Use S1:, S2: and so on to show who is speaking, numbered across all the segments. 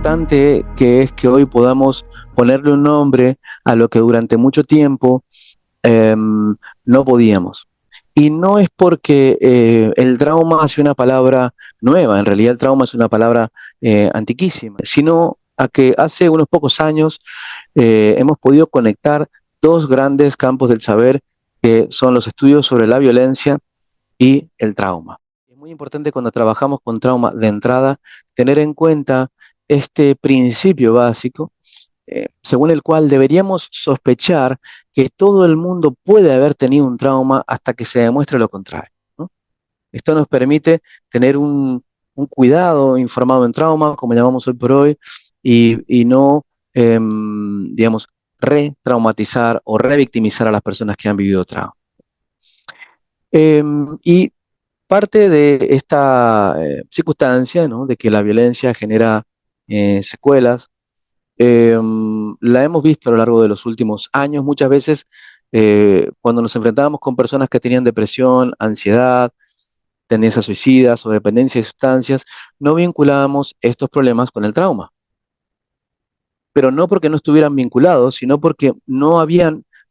S1: importante que es que hoy podamos ponerle un nombre a lo que durante mucho tiempo no podíamos. Y no es porque el trauma sea una palabra nueva, en realidad el trauma es una palabra antiquísima, sino a que hace unos pocos años hemos podido conectar dos grandes campos del saber que son los estudios sobre la violencia y el trauma. Es muy importante cuando trabajamos con trauma de entrada tener en cuenta este principio básico, según el cual deberíamos sospechar que todo el mundo puede haber tenido un trauma hasta que se demuestre lo contrario, ¿no? Esto nos permite tener un cuidado informado en trauma, como llamamos hoy por hoy, y no, digamos, retraumatizar o revictimizar a las personas que han vivido trauma. Y parte de esta circunstancia, ¿no?, de que la violencia genera secuelas, la hemos visto a lo largo de los últimos años. Muchas veces, cuando nos enfrentábamos con personas que tenían depresión, ansiedad, tendencias suicidas o dependencia de sustancias, no vinculábamos estos problemas con el trauma. Pero no porque no estuvieran vinculados, sino porque no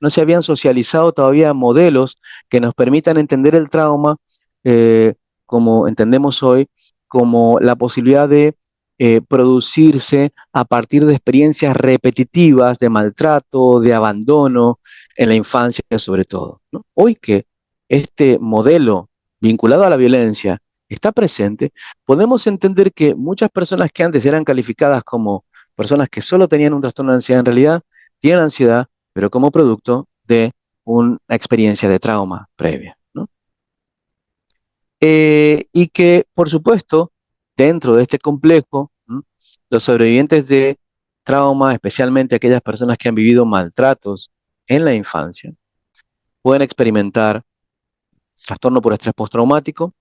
S1: se habían socializado todavía modelos que nos permitan entender el trauma, eh, como entendemos hoy, como la posibilidad de producirse a partir de experiencias repetitivas de maltrato, de abandono, en la infancia sobre todo, ¿no? Hoy que este modelo vinculado a la violencia está presente, podemos entender que muchas personas que antes eran calificadas como personas que solo tenían un trastorno de ansiedad, en realidad tienen ansiedad, pero como producto de una experiencia de trauma previa, ¿no? Y que, por supuesto, dentro de este complejo, ¿m?, los sobrevivientes de trauma, especialmente aquellas personas que han vivido maltratos en la infancia, pueden experimentar trastorno por estrés postraumático,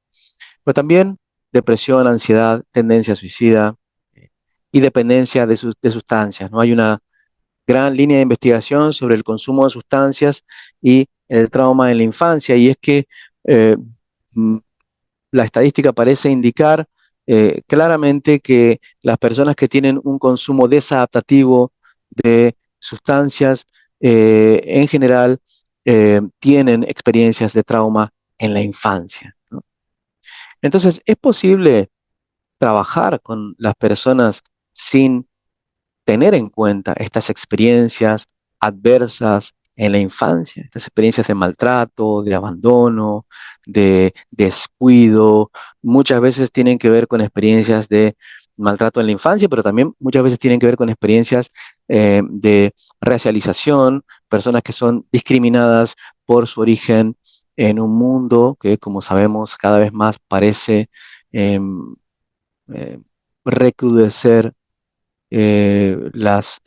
S1: pero también depresión, ansiedad, tendencia suicida y dependencia de sustancias, ¿no? Hay una gran línea de investigación sobre el consumo de sustancias y el trauma en la infancia, y es que eh, mm, la estadística parece indicar claramente que las personas que tienen un consumo desadaptativo de sustancias en general tienen experiencias de trauma en la infancia, ¿no? Entonces, ¿es posible trabajar con las personas sin tener en cuenta estas experiencias adversas en la infancia, estas experiencias de maltrato, de abandono, de descuido? Muchas veces tienen que ver con experiencias de maltrato en la infancia, pero también muchas veces tienen que ver con experiencias de racialización, personas que son discriminadas por su origen en un mundo que, como sabemos, cada vez más parece em, eh, recrudecer las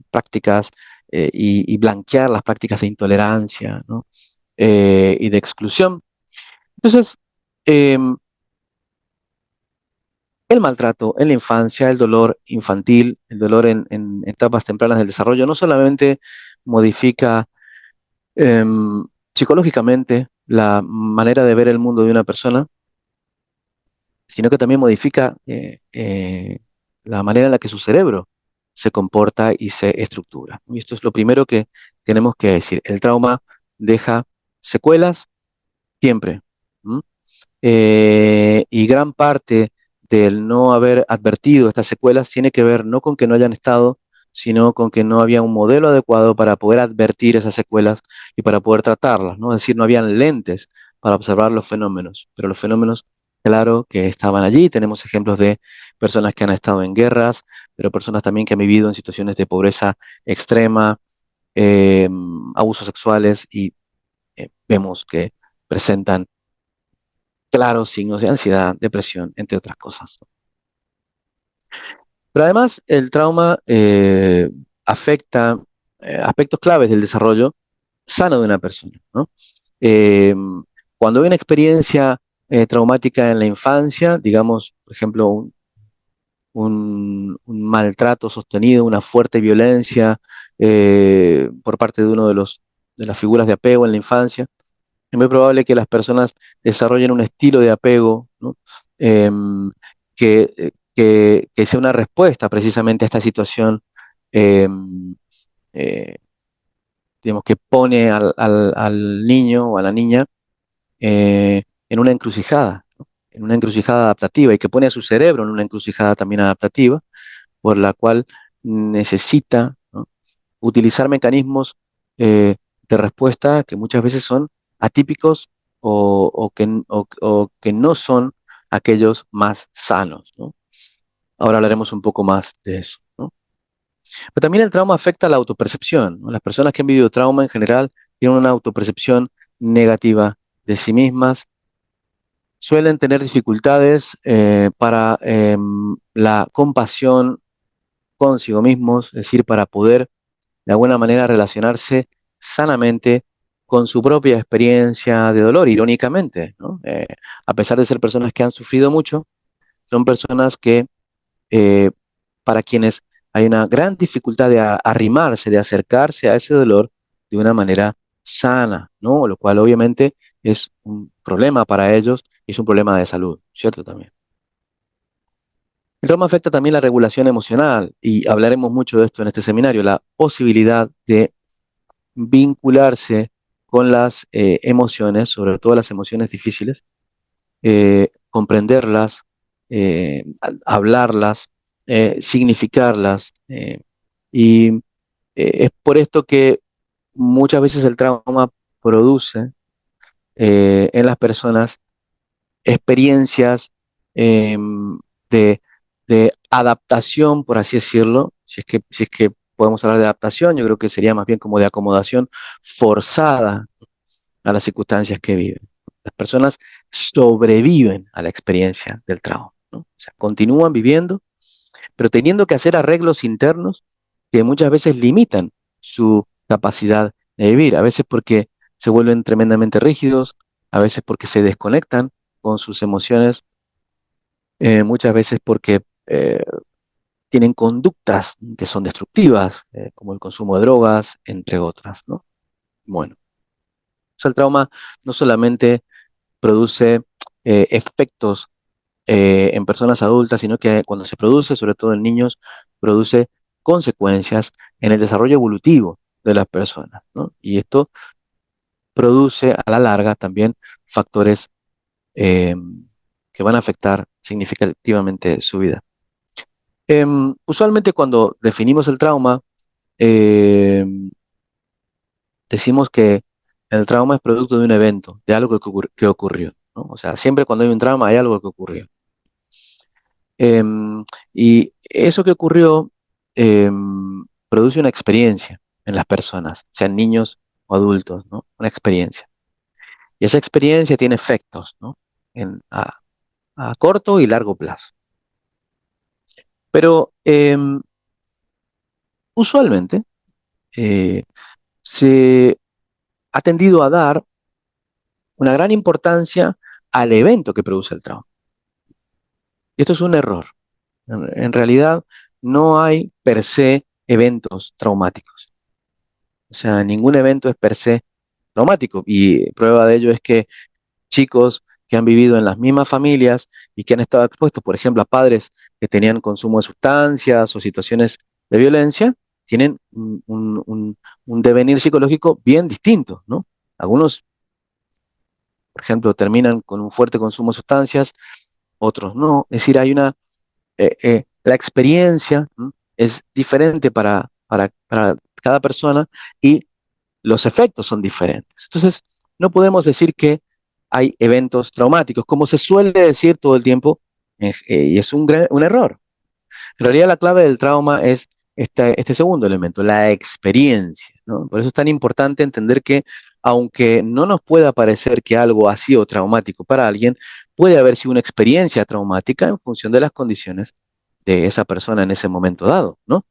S1: prácticas y blanquear las prácticas de intolerancia, ¿no?, y de exclusión. Entonces, em, el maltrato en la infancia, el dolor infantil, el dolor en etapas tempranas del desarrollo, no solamente modifica em, psicológicamente la manera de ver el mundo de una persona, sino que también modifica la manera en la que su cerebro se comporta y se estructura. Y esto es lo primero que tenemos que decir. El trauma deja secuelas siempre. ¿M? Y gran parte del no haber advertido estas secuelas tiene que ver no con que no hayan estado, sino con que no había un modelo adecuado para poder advertir esas secuelas y para poder tratarlas, ¿no? Es decir, no habían lentes para observar los fenómenos, pero los fenómenos, claro, que estaban allí. Tenemos ejemplos de personas que han estado en guerras, pero personas también que han vivido en situaciones de pobreza extrema, eh, abusos sexuales, y vemos que presentan claros signos de ansiedad, depresión, entre otras cosas. Pero además, el trauma afecta aspectos claves del desarrollo sano de una persona, ¿no? Eh, Cuando hay una experiencia traumática en la infancia, digamos, por ejemplo, un maltrato sostenido, una fuerte violencia por parte de uno de las figuras de apego en la infancia, es muy probable que las personas desarrollen un estilo de apego, ¿no?, Em, que que sea una respuesta precisamente a esta situación, eh, eh, digamos, que pone al niño o a la niña en una encrucijada, ¿no? En una encrucijada adaptativa y que pone a su cerebro en una encrucijada también adaptativa, por la cual necesita, ¿no?, utilizar mecanismos de respuesta que muchas veces son atípicos o que no son aquellos más sanos, ¿no? Ahora hablaremos un poco más de eso, ¿no? Pero también el trauma afecta a la autopercepción, ¿no? Las personas que han vivido trauma en general tienen una autopercepción negativa de sí mismas, suelen tener dificultades para la compasión consigo mismos, es decir, para poder de alguna manera relacionarse sanamente con su propia experiencia de dolor, irónicamente, ¿no? A pesar de ser personas que han sufrido mucho, son personas que eh, para quienes hay una gran dificultad de arrimarse, de acercarse a ese dolor de una manera sana, ¿no? Lo cual obviamente es un problema para ellos y es un problema de salud, ¿cierto? También. El trauma afecta también la regulación emocional y hablaremos mucho de esto en este seminario, la posibilidad de vincularse con las emociones, sobre todo las emociones difíciles, comprenderlas, hablarlas, significarlas. Y es por esto que muchas veces el trauma produce en las personas experiencias de, de adaptación, por así decirlo, si es que podemos hablar de adaptación, yo creo que sería más bien como de acomodación forzada a las circunstancias que viven. Las personas sobreviven a la experiencia del trauma, ¿no? O sea, continúan viviendo, pero teniendo que hacer arreglos internos que muchas veces limitan su capacidad de vivir, a veces porque se vuelven tremendamente rígidos, a veces porque se desconectan con sus emociones, muchas veces porque tienen conductas que son destructivas, como el consumo de drogas, entre otras, ¿no? Bueno, o sea, el trauma no solamente produce efectos en personas adultas, sino que cuando se produce, sobre todo en niños, produce consecuencias en el desarrollo evolutivo de las personas, ¿no? Y esto produce a la larga también factores eh, que van a afectar significativamente su vida. Usualmente cuando definimos el trauma, em, decimos que el trauma es producto de un evento, de algo que ocurrió, ¿no? O sea, siempre cuando hay un trauma hay algo que ocurrió. Y eso que ocurrió produce una experiencia en las personas, sean niños o adultos, ¿no? Una experiencia. Y esa experiencia tiene efectos, ¿no? A corto y largo plazo. Pero usualmente eh, se ha tendido a dar una gran importancia al evento que produce el trauma. Y esto es un error. En realidad no hay per se eventos traumáticos. O sea, ningún evento es per se traumático. Y prueba de ello es que chicos que han vivido en las mismas familias y que han estado expuestos, por ejemplo, a padres que tenían consumo de sustancias o situaciones de violencia, tienen un devenir psicológico bien distinto, ¿no? Algunos, por ejemplo, terminan con un fuerte consumo de sustancias, otros no. Es decir, hay la experiencia, ¿no?, es diferente para cada persona y los efectos son diferentes. Entonces, no podemos decir que hay eventos traumáticos, como se suele decir todo el tiempo, y es un error. En realidad, la clave del trauma es este segundo elemento, la experiencia, ¿no? Por eso es tan importante entender que, aunque no nos pueda parecer que algo ha sido traumático para alguien, puede haber sido una experiencia traumática en función de las condiciones de esa persona en ese momento dado, ¿no?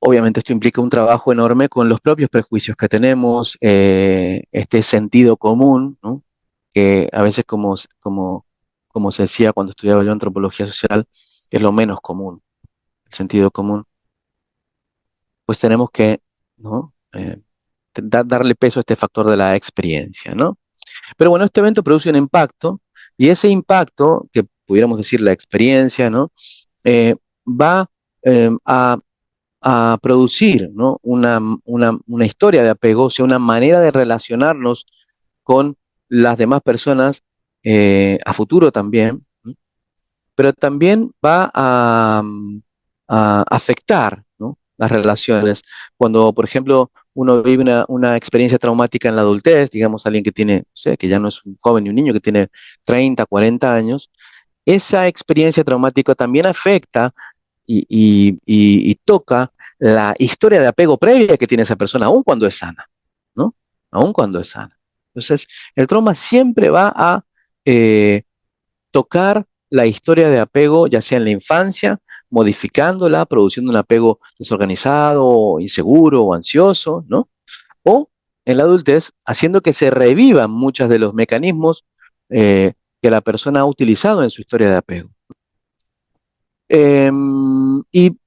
S1: Obviamente esto implica un trabajo enorme con los propios prejuicios que tenemos, este sentido común, ¿no?, que a veces como se decía cuando estudiaba yo antropología social, es lo menos común, el sentido común, pues tenemos que, ¿no?, darle peso a este factor de la experiencia, ¿no? Pero bueno, este evento produce un impacto y ese impacto pudiéramos decir la experiencia, ¿no? Va a producir, ¿no? Una historia de apego, o sea, una manera de relacionarnos con las demás personas a futuro también, ¿no? Pero también va a afectar, ¿no? Las relaciones. Cuando, por ejemplo, uno vive una experiencia traumática en la adultez, digamos, alguien que tiene, no sé, que ya no es un joven ni un niño, que tiene 30, 40 años, esa experiencia traumática también afecta y toca la historia de apego previa que tiene esa persona, aun cuando es sana, ¿no? Aun cuando es sana. Entonces, el trauma siempre va a eh, tocar la historia de apego, ya sea en la infancia, modificándola, produciendo un apego desorganizado, inseguro o ansioso, ¿no? O en la adultez, haciendo que se revivan muchos de los mecanismos que la persona ha utilizado en su historia de apego. Y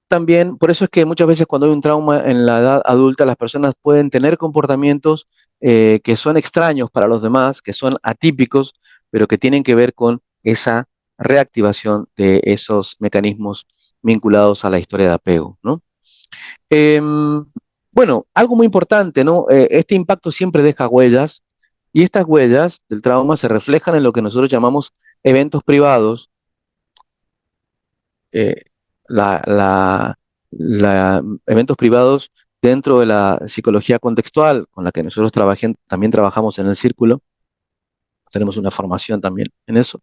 S1: también, por eso es que muchas veces cuando hay un trauma en la edad adulta, las personas pueden tener comportamientos que son extraños para los demás, que son atípicos, pero que tienen que ver con esa reactivación de esos mecanismos vinculados a la historia de apego, ¿no? Em, bueno, algo muy importante, ¿no? Este impacto siempre deja huellas y estas huellas del trauma se reflejan en lo que nosotros llamamos eventos privados, eh, eventos privados dentro de la psicología contextual con la que nosotros también trabajamos en el círculo, tenemos una formación también en eso.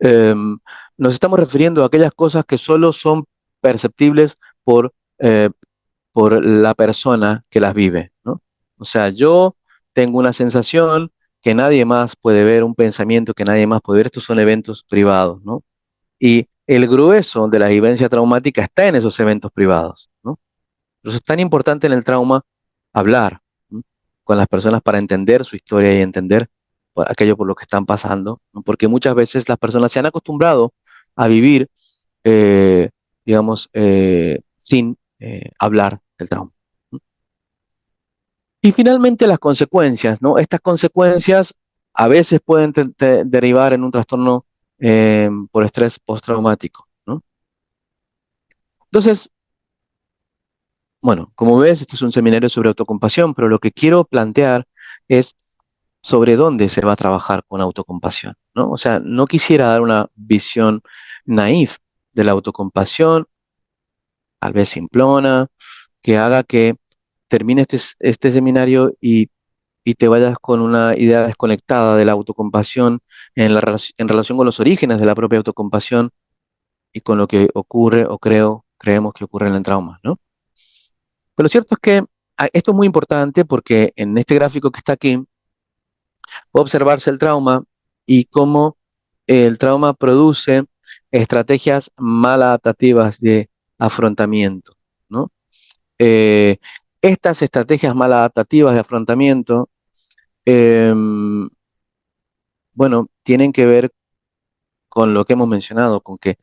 S1: em, Nos estamos refiriendo a aquellas cosas que solo son perceptibles eh, por la persona que las vive, ¿no? O sea, yo tengo una sensación que nadie más puede ver, un pensamiento que nadie más puede ver, estos son eventos privados, ¿no? Y el grueso de la vivencia traumática está en esos eventos privados, ¿no? Por eso es tan importante en el trauma hablar, ¿no? Con las personas para entender su historia y entender aquello por lo que están pasando, ¿no? Porque muchas veces las personas se han acostumbrado a vivir, eh, digamos, sin hablar del trauma, ¿no? Y finalmente las consecuencias, ¿no? Estas consecuencias a veces pueden derivar en un trastorno por estrés postraumático, ¿no? Entonces, bueno, como ves, este es un seminario sobre autocompasión, pero lo que quiero plantear es sobre dónde se va a trabajar con autocompasión, ¿no? O sea, no quisiera dar una visión naif de la autocompasión, tal vez simplona, que haga que termine este seminario y te vayas con una idea desconectada de la autocompasión en relación con los orígenes de la propia autocompasión y con lo que ocurre o creemos que ocurre en el trauma, ¿no? Pero lo cierto es que esto es muy importante porque en este gráfico que está aquí puede observarse el trauma y cómo el trauma produce estrategias maladaptativas de afrontamiento, ¿no? Eh, Estas estrategias maladaptativas de afrontamiento, em, bueno, tienen que ver con lo que hemos mencionado, con que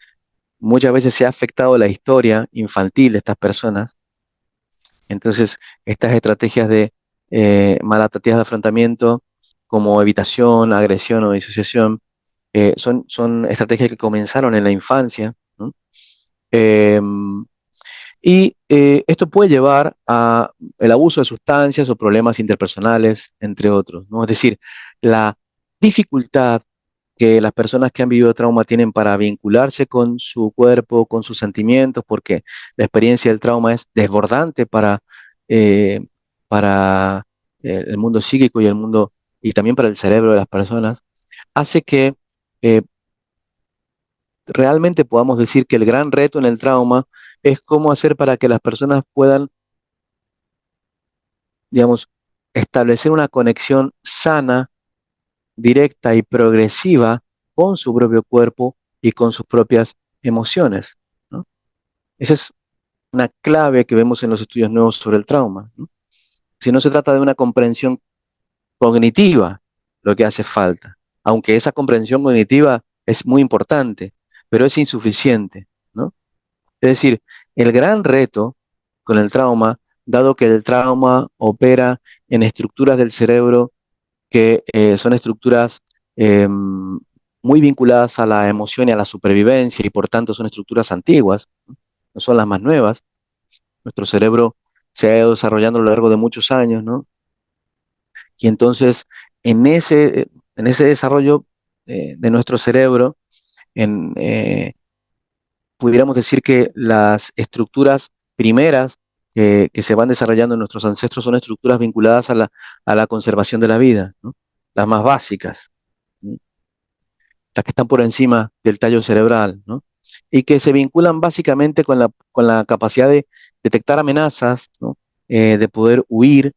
S1: muchas veces se ha afectado la historia infantil de estas personas. Entonces, estas estrategias de maladaptativas de afrontamiento, como evitación, agresión o disociación, son estrategias que comenzaron en la infancia, ¿no? Em, Esto puede llevar a el abuso de sustancias o problemas interpersonales, entre otros, ¿no? Es decir, la dificultad que las personas que han vivido trauma tienen para vincularse con su cuerpo, con sus sentimientos, porque la experiencia del trauma es desbordante eh, para el mundo psíquico y el mundo, y también para el cerebro de las personas, hace que eh, realmente podamos decir que el gran reto en el trauma es cómo hacer para que las personas puedan, digamos, establecer una conexión sana, directa y progresiva con su propio cuerpo y con sus propias emociones, ¿no? Esa es una clave que vemos en los estudios nuevos sobre el trauma, ¿no? Si no se trata de una comprensión cognitiva, lo que hace falta, aunque esa comprensión cognitiva es muy importante, pero es insuficiente, ¿no? Es decir, el gran reto con el trauma, dado que el trauma opera en estructuras del cerebro que son estructuras muy vinculadas a la emoción y a la supervivencia y por tanto son estructuras antiguas, no son las más nuevas. Nuestro cerebro se ha ido desarrollando a lo largo de muchos años, ¿no? Y entonces en ese desarrollo de nuestro cerebro, en, pudiéramos decir que las estructuras primeras que se van desarrollando en nuestros ancestros son estructuras vinculadas a la conservación de la vida, ¿no? Las más básicas, ¿no? Las que están por encima del tallo cerebral, ¿no? Y que se vinculan básicamente con la capacidad de detectar amenazas, ¿no? De poder huir,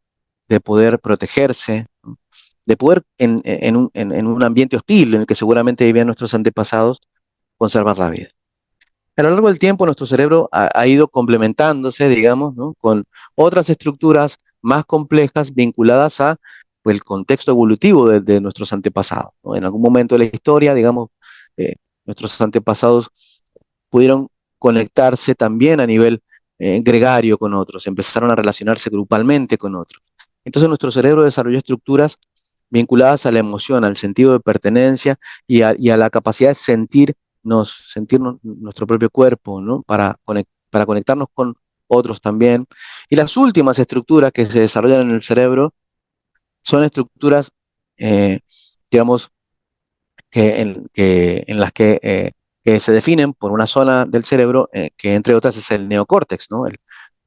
S1: de poder protegerse, ¿no? De poder en un ambiente hostil en el que seguramente vivían nuestros antepasados, conservar la vida. A lo largo del tiempo, nuestro cerebro ha ido complementándose, digamos, ¿no? Con otras estructuras más complejas vinculadas a pues, el contexto evolutivo de nuestros antepasados, ¿no? En algún momento de la historia, digamos, eh, nuestros antepasados pudieron conectarse también a nivel gregario con otros, empezaron a relacionarse grupalmente con otros. Entonces nuestro cerebro desarrolló estructuras vinculadas a la emoción, al sentido de pertenencia y a la capacidad de sentirnos nuestro propio cuerpo, ¿no? Para conectarnos con otros también. Y las últimas estructuras que se desarrollan en el cerebro son estructuras, eh, digamos, en las que se definen por una zona del cerebro que entre otras es el neocórtex, ¿no? El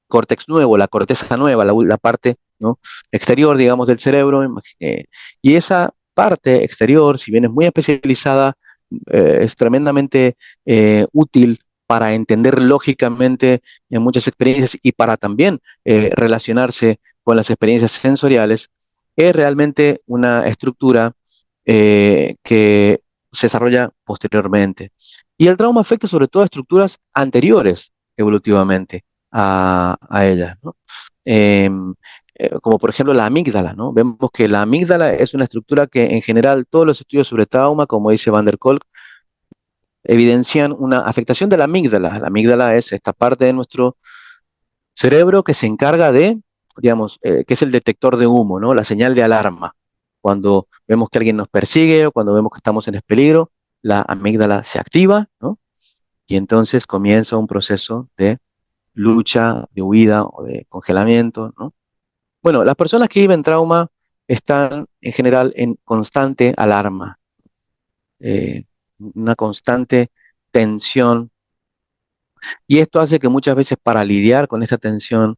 S1: córtex nuevo, la corteza nueva, la parte, ¿no? exterior, digamos, del cerebro. Y esa parte exterior, si bien es muy especializada, es tremendamente útil para entender lógicamente en muchas experiencias y para también relacionarse con las experiencias sensoriales, es realmente una estructura que se desarrolla posteriormente. Y el trauma afecta sobre todo a estructuras anteriores evolutivamente a ellas, ¿no? Em, Como por ejemplo la amígdala, ¿no? Vemos que la amígdala es una estructura que en general todos los estudios sobre trauma, como dice Van der Kolk, evidencian una afectación de la amígdala. La amígdala es esta parte de nuestro cerebro que se encarga de, digamos, que es el detector de humo, ¿no? La señal de alarma. Cuando vemos que alguien nos persigue o cuando vemos que estamos en peligro, la amígdala se activa, ¿no? Y entonces comienza un proceso de lucha, de huida o de congelamiento, ¿no? Bueno, las personas que viven trauma están en general en constante alarma, eh, una constante tensión, y esto hace que muchas veces para lidiar con esta tensión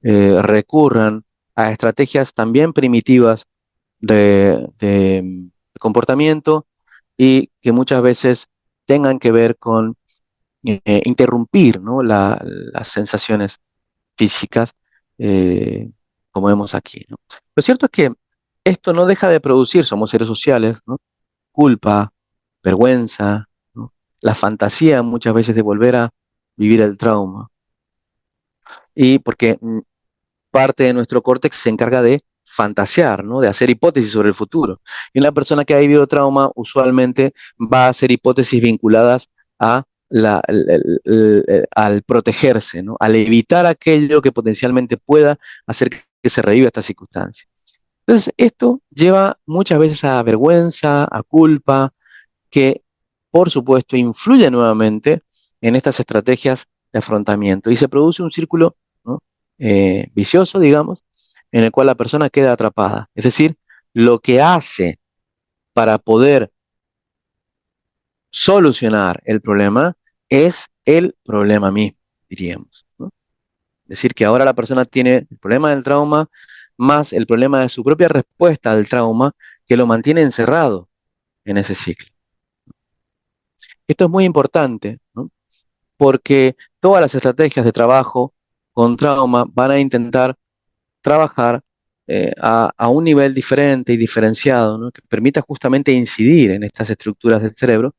S1: recurran a estrategias también primitivas de comportamiento y que muchas veces tengan que ver con interrumpir, ¿no? Las sensaciones físicas, eh, como vemos aquí, ¿no? Lo cierto es que esto no deja de producir, somos seres sociales, ¿no? Culpa, vergüenza, ¿no? La fantasía muchas veces de volver a vivir el trauma. Y porque parte de nuestro córtex se encarga de fantasear, ¿no? De hacer hipótesis sobre el futuro. Y una persona que ha vivido trauma usualmente va a hacer hipótesis vinculadas a al protegerse, ¿no? Al evitar aquello que potencialmente pueda hacer que se reviva esta circunstancia. Entonces, esto lleva muchas veces a vergüenza, a culpa, que por supuesto influye nuevamente en estas estrategias de afrontamiento y se produce un círculo, ¿no? Vicioso, digamos, en el cual la persona queda atrapada. Es decir, lo que hace para poder solucionar el problema es el problema mismo, diríamos, ¿no? Es decir, que ahora la persona tiene el problema del trauma más el problema de su propia respuesta al trauma que lo mantiene encerrado en ese ciclo. Esto es muy importante, ¿no? Porque todas las estrategias de trabajo con trauma van a intentar trabajar a un nivel diferente y diferenciado, ¿no? Que permita justamente incidir en estas estructuras del cerebro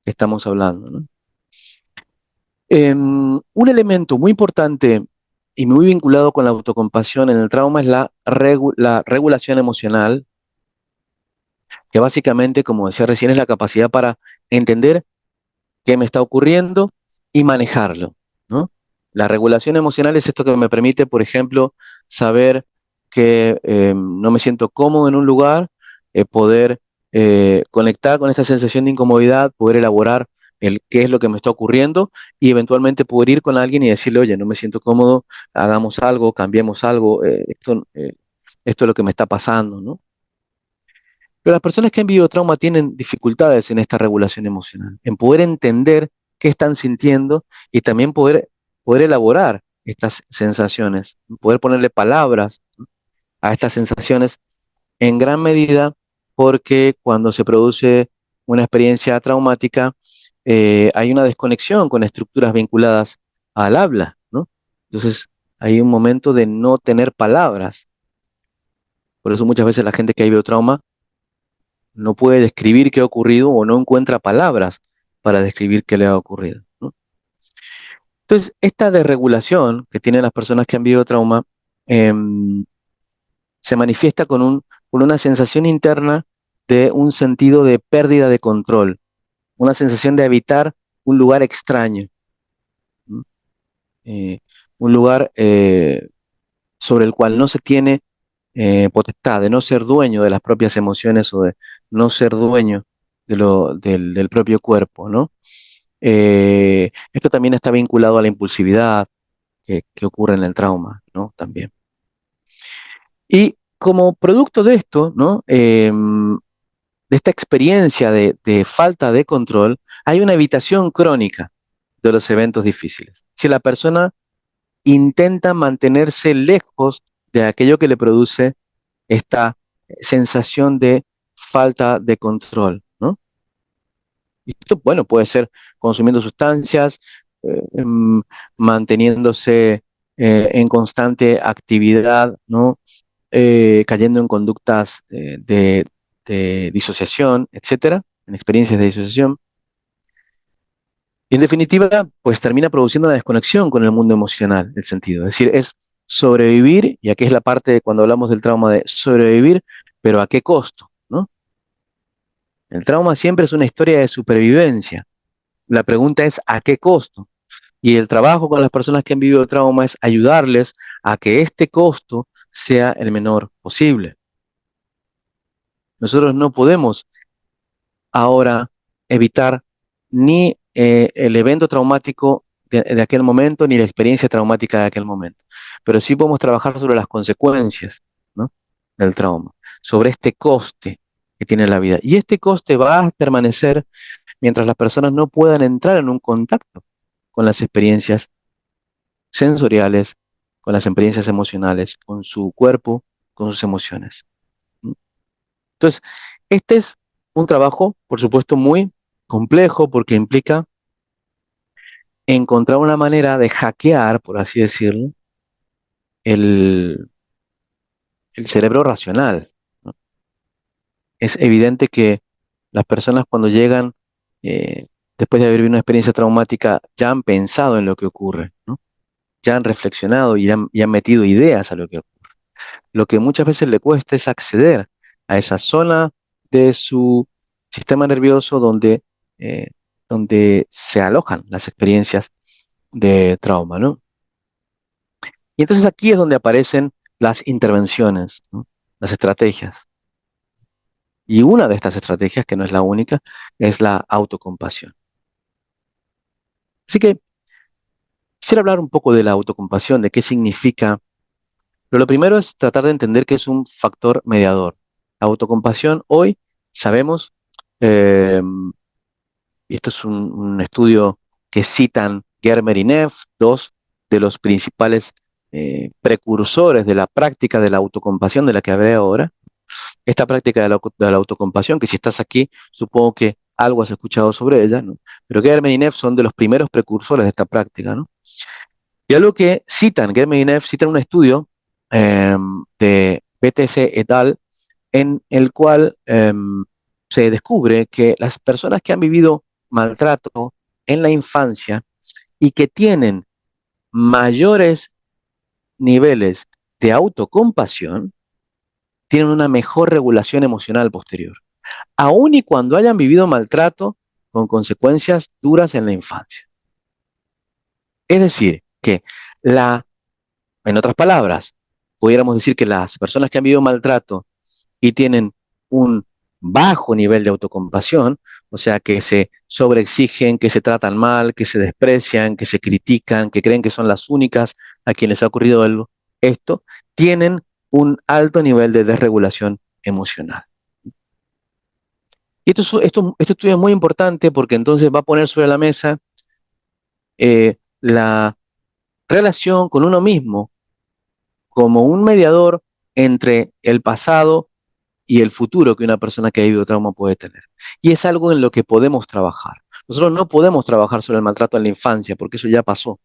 S1: que estamos hablando, ¿no? Un elemento muy importante y muy vinculado con la autocompasión en el trauma es la regulación emocional, que básicamente, como decía recién, es la capacidad para entender qué me está ocurriendo y manejarlo, ¿no? La regulación emocional es esto que me permite, por ejemplo, saber que no me siento cómodo en un lugar, poder conectar con esta sensación de incomodidad, poder elaborar el qué es lo que me está ocurriendo y eventualmente poder ir con alguien y decirle, oye, no me siento cómodo, hagamos algo, cambiemos algo, esto es lo que me está pasando, ¿no? Pero las personas que han vivido trauma tienen dificultades en esta regulación emocional, en poder entender qué están sintiendo y también poder elaborar estas sensaciones, poder ponerle palabras a estas sensaciones en gran medida porque cuando se produce una experiencia traumática, hay una desconexión con estructuras vinculadas al habla, ¿no? Entonces, hay un momento de no tener palabras. Por eso muchas veces la gente que ha vivido trauma no puede describir qué ha ocurrido o no encuentra palabras para describir qué le ha ocurrido, ¿no? Entonces, esta desregulación que tienen las personas que han vivido trauma em, se manifiesta con una sensación interna de un sentido de pérdida de control, una sensación de habitar un lugar extraño, ¿no? Eh, un lugar sobre el cual no se tiene potestad, de no ser dueño de las propias emociones o de no ser dueño del propio cuerpo, ¿no? Esto también está vinculado a la impulsividad que ocurre en el trauma, ¿no? También. Y como producto de esto, ¿no? De esta experiencia de falta de control, hay una evitación crónica de los eventos difíciles. Si la persona intenta mantenerse lejos de aquello que le produce esta sensación de falta de control, ¿no? Y esto, bueno, puede ser consumiendo sustancias, manteniéndose en constante actividad, ¿no? Cayendo en conductas de disociación, etcétera, en experiencias de disociación. Y en definitiva, pues termina produciendo una desconexión con el mundo emocional, el sentido. Es decir, es sobrevivir, y aquí es la parte de cuando hablamos del trauma de sobrevivir, pero ¿a qué costo? ¿No? El trauma siempre es una historia de supervivencia. La pregunta es ¿a qué costo? Y el trabajo con las personas que han vivido trauma es ayudarles a que este costo sea el menor posible. Nosotros no podemos ahora evitar ni el evento traumático de aquel momento, ni la experiencia traumática de aquel momento. Pero sí podemos trabajar sobre las consecuencias, ¿no? Del trauma, sobre este coste que tiene la vida. Y este coste va a permanecer mientras las personas no puedan entrar en un contacto con las experiencias sensoriales, con las experiencias emocionales, con su cuerpo, con sus emociones. ¿No? Entonces, este es un trabajo, por supuesto, muy complejo porque implica encontrar una manera de hackear, por así decirlo, el, el cerebro racional, ¿no? Es evidente que las personas cuando llegan, eh, después de haber vivido una experiencia traumática, ya han pensado en lo que ocurre, ¿no? Ya han reflexionado y han metido ideas a lo que ocurre. Lo que muchas veces le cuesta es acceder a esa zona de su sistema nervioso eh, donde se alojan las experiencias de trauma, ¿no? Y entonces aquí es donde aparecen las intervenciones, ¿no? Las estrategias. Y una de estas estrategias, que no es la única, es la autocompasión. Así que quisiera hablar un poco de la autocompasión, de qué significa. Pero lo primero es tratar de entender que es un factor mediador. La autocompasión hoy sabemos, eh, y esto es un estudio que citan Germer y Neff, dos de los principales precursores de la práctica de la autocompasión de la que hablé ahora. Esta práctica de la autocompasión, que si estás aquí, supongo que algo has escuchado sobre ella, ¿no? Pero Germer y Neff son de los primeros precursores de esta práctica, ¿no? Y algo que citan, Germer y Neff citan un estudio de BTC et al., en el cual se descubre que las personas que han vivido maltrato en la infancia y que tienen mayores niveles de autocompasión, tienen una mejor regulación emocional posterior, aun y cuando hayan vivido maltrato con consecuencias duras en la infancia. Es decir, que en otras palabras, pudiéramos decir que las personas que han vivido maltrato y tienen un bajo nivel de autocompasión, o sea, que se sobreexigen, que se tratan mal, que se desprecian, que se critican, que creen que son las únicas a quienes les ha ocurrido esto, tienen un alto nivel de desregulación emocional. Y este estudio es muy importante porque entonces va a poner sobre la mesa la relación con uno mismo como un mediador entre el pasado y el futuro que una persona que ha vivido trauma puede tener. Y es algo en lo que podemos trabajar. Nosotros no podemos trabajar sobre el maltrato en la infancia porque eso ya pasó,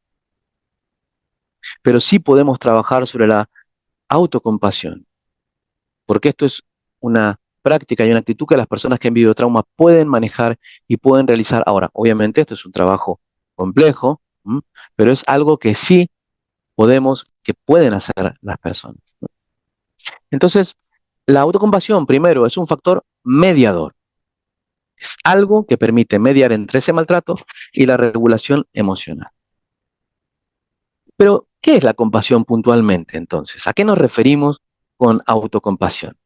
S1: pero sí podemos trabajar sobre la autocompasión, porque esto es una práctica y una actitud que las personas que han vivido trauma pueden manejar y pueden realizar. Ahora, obviamente esto es un trabajo complejo, ¿m? Pero es algo que sí que pueden hacer las personas. Entonces, la autocompasión, primero, es un factor mediador. Es algo que permite mediar entre ese maltrato y la regulación emocional. Pero, ¿qué es la compasión puntualmente entonces? ¿A qué nos referimos con autocompasión?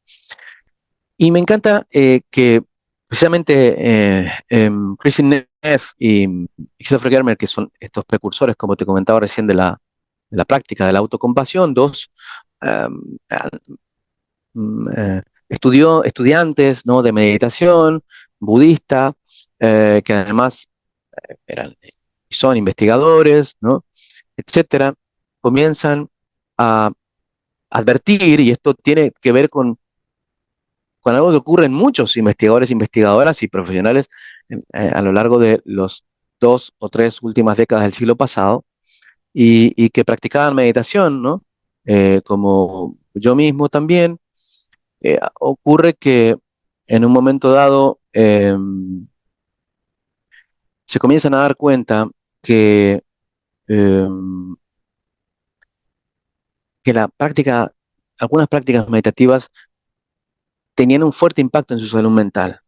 S1: Y me encanta que precisamente Kristin Neff y Christopher Germer, que son estos precursores, como te comentaba recién, de la práctica de la autocompasión, dos um, estudiantes, ¿no?, de meditación budista, que además eran, son investigadores, ¿no?, etcétera, comienzan a advertir, y esto tiene que ver con algo que ocurre en muchos investigadores, investigadoras y profesionales a lo largo de los 2 o 3 últimas décadas del siglo pasado, y que practicaban meditación, ¿no? Como yo mismo también, ocurre que en un momento dado se comienzan a dar cuenta que, eh, que algunas prácticas meditativas tenían un fuerte impacto en su salud mental.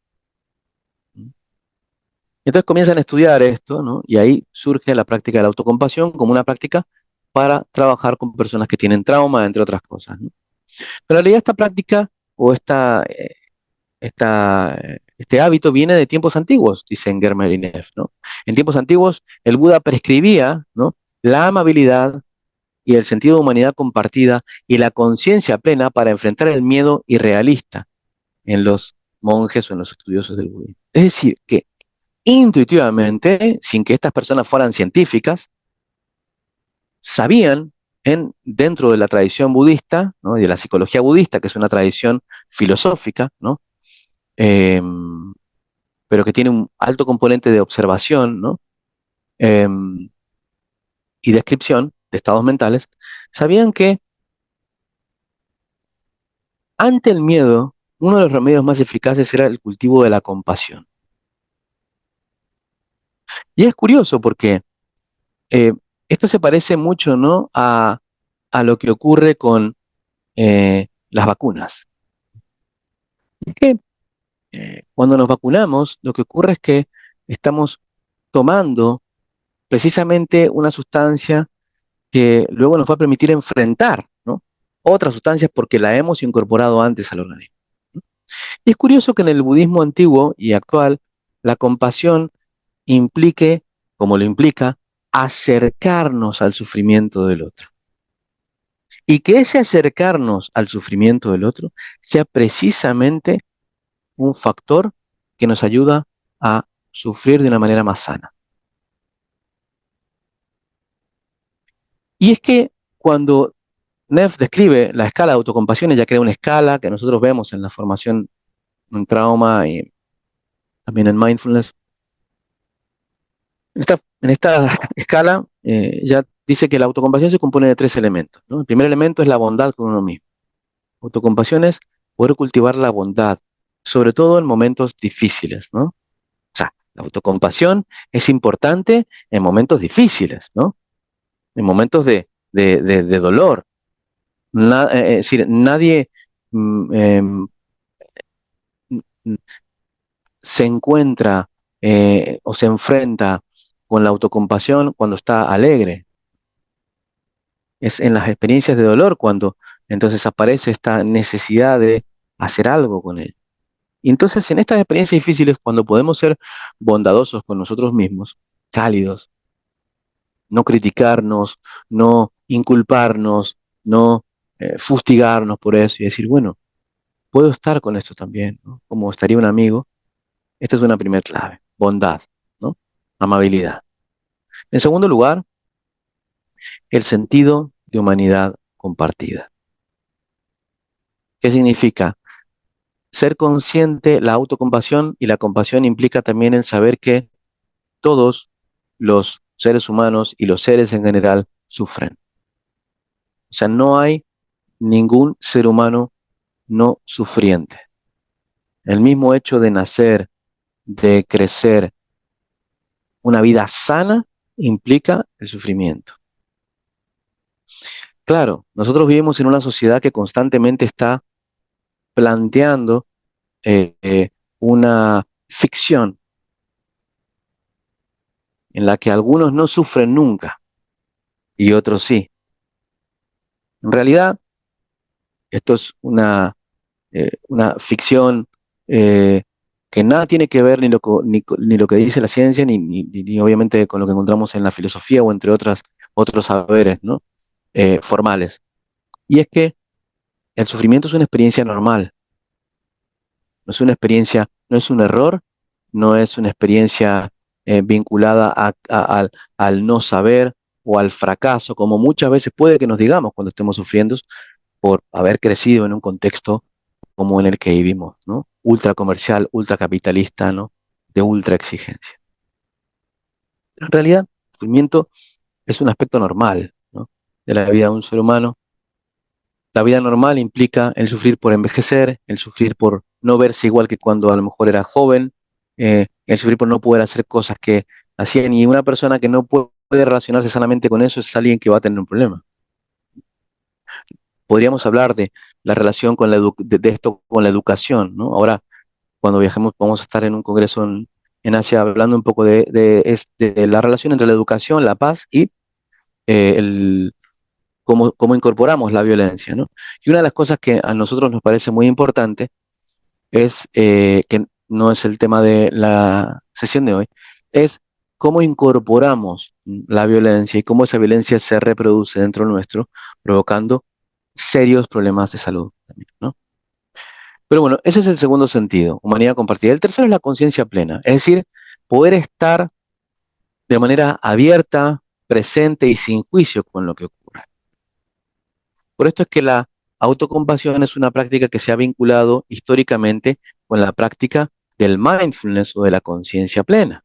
S1: Entonces comienzan a estudiar esto, ¿no? Y ahí surge la práctica de la autocompasión como una práctica para trabajar con personas que tienen trauma, entre otras cosas, ¿no? Pero en realidad esta práctica o este hábito viene de tiempos antiguos, dicen Germer y Neff, ¿no? En tiempos antiguos, el Buda prescribía, ¿no?, la amabilidad y el sentido de humanidad compartida y la conciencia plena para enfrentar el miedo irrealista en los monjes o en los estudiosos del budismo. Es decir, que intuitivamente, sin que estas personas fueran científicas, sabían dentro de la tradición budista, ¿no?, y de la psicología budista, que es una tradición filosófica, ¿no?, eh, pero que tiene un alto componente de observación, ¿no?, eh, y descripción de estados mentales, sabían que ante el miedo, uno de los remedios más eficaces era el cultivo de la compasión. Y es curioso porque eh, esto se parece mucho, ¿no?, a lo que ocurre con las vacunas. Es que cuando nos vacunamos, lo que ocurre es que estamos tomando precisamente una sustancia que luego nos va a permitir enfrentar, ¿no?, otras sustancias porque la hemos incorporado antes al organismo. Y es curioso que en el budismo antiguo y actual, la compasión implique, como lo implica, acercarnos al sufrimiento del otro. Y que ese acercarnos al sufrimiento del otro sea precisamente un factor que nos ayuda a sufrir de una manera más sana. Y es que cuando Neff describe la escala de autocompasión, ella crea una escala que nosotros vemos en la formación en trauma y también en mindfulness. En esta escala ya dice que la autocompasión se compone de 3 elementos, ¿no? El primer elemento es la bondad con uno mismo. Autocompasión es poder cultivar la bondad, sobre todo en momentos difíciles, ¿no? O sea, la autocompasión es importante en momentos difíciles, ¿no? En momentos de dolor. Es decir, nadie mm, em, mm, se encuentra o se enfrenta con la autocompasión cuando está alegre. Es en las experiencias de dolor cuando entonces aparece esta necesidad de hacer algo con él. Y entonces, en estas experiencias difíciles, cuando podemos ser bondadosos con nosotros mismos, cálidos, no criticarnos, no inculparnos, no fustigarnos por eso y decir, bueno, puedo estar con esto también, ¿no? Como estaría un amigo. Esta es una primera clave, bondad, ¿no? Amabilidad. En segundo lugar, el sentido de humanidad compartida. ¿Qué significa? Ser consciente, la autocompasión y la compasión implica también el saber que todos los seres humanos y los seres en general sufren. O sea, no hay ningún ser humano no sufriente. El mismo hecho de nacer, de crecer, una vida sana implica el sufrimiento. Claro, nosotros vivimos en una sociedad que constantemente está planteando eh, eh, una ficción en la que algunos no sufren nunca y otros sí. En realidad, esto es una ficción eh, que nada tiene que ver ni lo que dice la ciencia, ni obviamente con lo que encontramos en la filosofía o entre otros saberes, ¿no? Formales. Y es que el sufrimiento es una experiencia normal, no es una experiencia, no es un error, no es una experiencia vinculada al no saber o al fracaso, como muchas veces puede que nos digamos cuando estemos sufriendo por haber crecido en un contexto como en el que vivimos, ¿no? Ultra comercial, ultra capitalista, ¿no? De ultra exigencia. Pero en realidad, el sufrimiento es un aspecto normal, ¿no? De la vida de un ser humano. La vida normal implica el sufrir por envejecer, el sufrir por no verse igual que cuando a lo mejor era joven, el sufrir por no poder hacer cosas que hacían. Y una persona que no puede relacionarse sanamente con eso es alguien que va a tener un problema. Podríamos hablar de la relación con de esto con la educación, ¿no? Ahora, cuando viajemos, vamos a estar en un congreso en Asia hablando un poco de la relación entre la educación, la paz y cómo incorporamos la violencia, ¿no? Y una de las cosas que a nosotros nos parece muy importante es, que no es el tema de la sesión de hoy, es cómo incorporamos la violencia y cómo esa violencia se reproduce dentro nuestro, provocando serios problemas de salud también, ¿no? Pero bueno, ese es el segundo sentido, humanidad compartida. El tercero es la conciencia plena, es decir, poder estar de manera abierta, presente y sin juicio con lo que ocurre. Por esto es que la autocompasión es una práctica que se ha vinculado históricamente con la práctica del mindfulness o de la conciencia plena,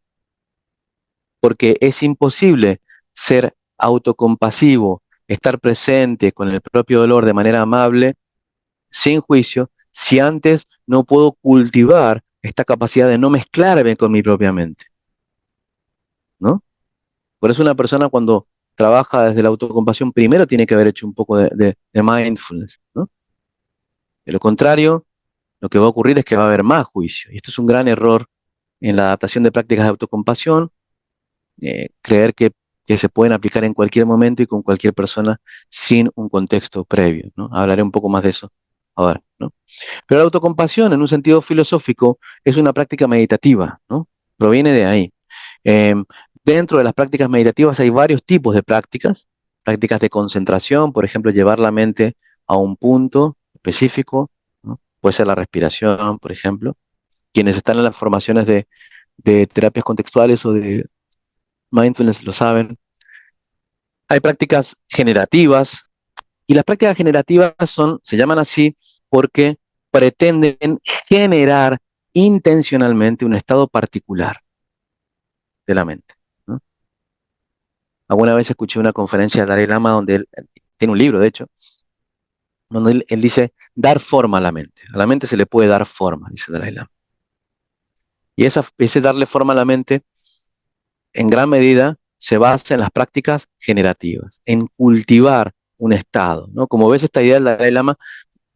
S1: porque es imposible ser autocompasivo, estar presente con el propio dolor de manera amable, sin juicio, si antes no puedo cultivar esta capacidad de no mezclarme con mi propia mente, ¿no? Por eso una persona cuando trabaja desde la autocompasión primero tiene que haber hecho un poco de mindfulness, ¿no? De lo contrario, lo que va a ocurrir es que va a haber más juicio. Y esto es un gran error en la adaptación de prácticas de autocompasión, creer que se pueden aplicar en cualquier momento y con cualquier persona sin un contexto previo, ¿no? Hablaré un poco más de eso ahora, ¿no? Pero la autocompasión, en un sentido filosófico, es una práctica meditativa, ¿no? Proviene de ahí. Em, Dentro de las prácticas meditativas hay varios tipos de prácticas de concentración, por ejemplo, llevar la mente a un punto específico, ¿no? Puede ser la respiración, por ejemplo. Quienes están en las formaciones de terapias contextuales o de mindfulness lo saben. Hay prácticas generativas, y las prácticas generativas se llaman así porque pretenden generar intencionalmente un estado particular de la mente, ¿no? Alguna vez escuché una conferencia del Dalai Lama donde él tiene un libro, de hecho, donde él dice dar forma a la mente. A la mente se le puede dar forma, dice Dalai Lama. Y ese darle forma a la mente, en gran medida, se basa en las prácticas generativas, en cultivar un estado, ¿no? Como ves, esta idea del Dalai Lama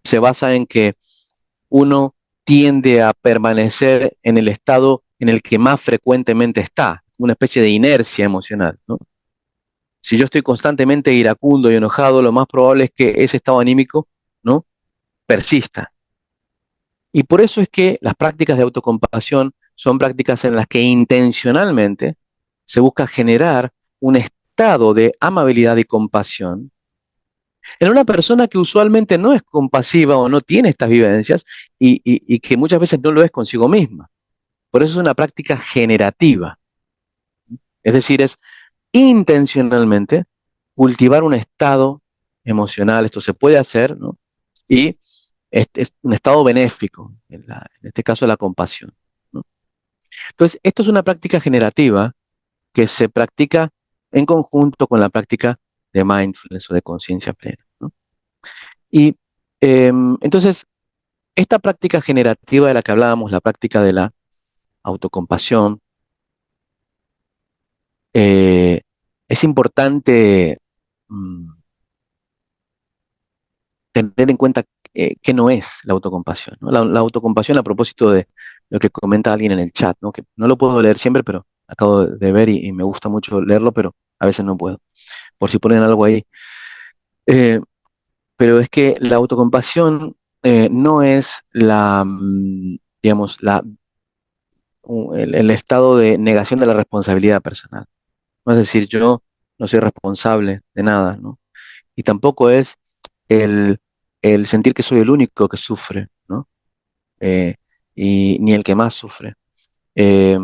S1: se basa en que uno tiende a permanecer en el estado en el que más frecuentemente está, una especie de inercia emocional, ¿no? Si yo estoy constantemente iracundo y enojado, lo más probable es que ese estado anímico, ¿no? Persista. Y por eso es que las prácticas de autocompasión son prácticas en las que intencionalmente se busca generar un estado de amabilidad y compasión en una persona que usualmente no es compasiva o no tiene estas vivencias y que muchas veces no lo es consigo misma. Por eso es una práctica generativa. Es decir, es intencionalmente cultivar un estado emocional. Esto se puede hacer, ¿no? Y es un estado benéfico, en este caso la compasión, ¿no? Entonces, esto es una práctica generativa que se practica en conjunto con la práctica de mindfulness o de conciencia plena, ¿no? Y entonces, esta práctica generativa de la que hablábamos, la práctica de la autocompasión, eh, es importante mm, tener en cuenta que no es la autocompasión, ¿no? La autocompasión, a propósito de lo que comenta alguien en el chat, ¿no? Que no lo puedo leer siempre, pero acabo de ver y me gusta mucho leerlo, pero a veces no puedo, por si ponen algo ahí. Eh, pero es que la autocompasión no es digamos, el estado de negación de la responsabilidad personal. No es decir, yo no soy responsable de nada, ¿no? Y tampoco es el, el sentir que soy el único que sufre, ¿no? Eh, y ni el que más sufre. Eh,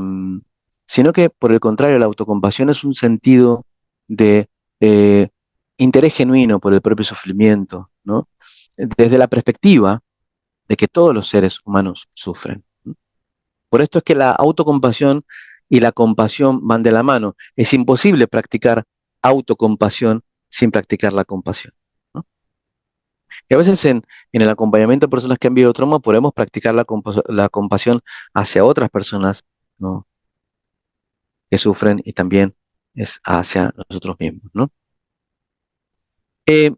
S1: Sino que, por el contrario, la autocompasión es un sentido de eh, interés genuino por el propio sufrimiento, ¿no? Desde la perspectiva de que todos los seres humanos sufren, ¿no? Por esto es que la autocompasión y la compasión van de la mano. Es imposible practicar autocompasión sin practicar la compasión, ¿no? Y a veces en el acompañamiento de personas que han vivido trauma podemos practicar la compasión hacia otras personas, ¿no? Que sufren y también es hacia nosotros mismos, ¿no? Eh,